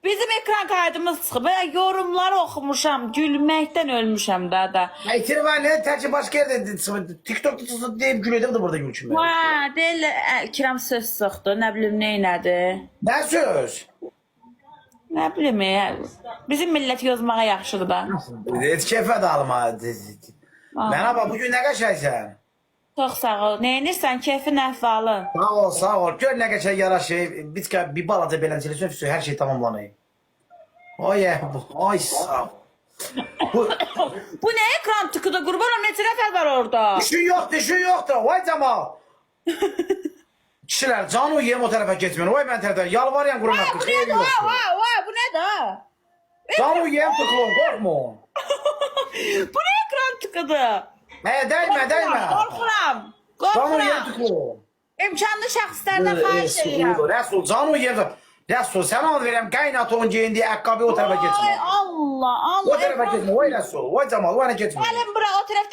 Bizim ekran kaydımız çıxıb. Ben yorumları oxumuşam. Gülməkdən ölmüşəm də. İtiri var ne tercih başka yerde TikTok'ta tutsun deyip gülüyor da burada gülçün. Ha, deyil, Kiram söz sıxdı. Nə bilim, neynədi? Ne söz? Nə bilim, bizim millət yozmağa yaxşıdır da. Etkefe de alma. Merhaba bugün ne kaçaysın? Çox sağ ol. Neynirsən? Keyfin əhvalın. Sağ ol sağ ol. Gör ne kaçay yaraşı. Bir balaca belenceli her şey tamamlanıyor. Ay ay sağ ol. Bu nə ekran tıkıdı? Qurbanım, neçə nəfər var orada? Düşün yok da. Vay Cemal. Kişiler canı yiyem o tarafa geçmiyor. Vay ben taraftan yalvarıyan kurun hakkı. Bu nədir? Vay, bu nədir? Canı yiyem tıklım korkma. Bu nə ekran tıkıdı? Değme. Qorxuram. Canı yiyem Qorxuram. tıklım. İmkanlı şəxslərdən xahiş edirəm. Resul canı yiyem. Resul sen al vereyim kaynat on giyindiği ayakkabı o tarafa Ay geçmiyor. Allah, Allah. O tarafa geçmiyor. Vay Resul. Vay Cemal. Vay ne geçmiyor. Gəlin bura, o tərəfdə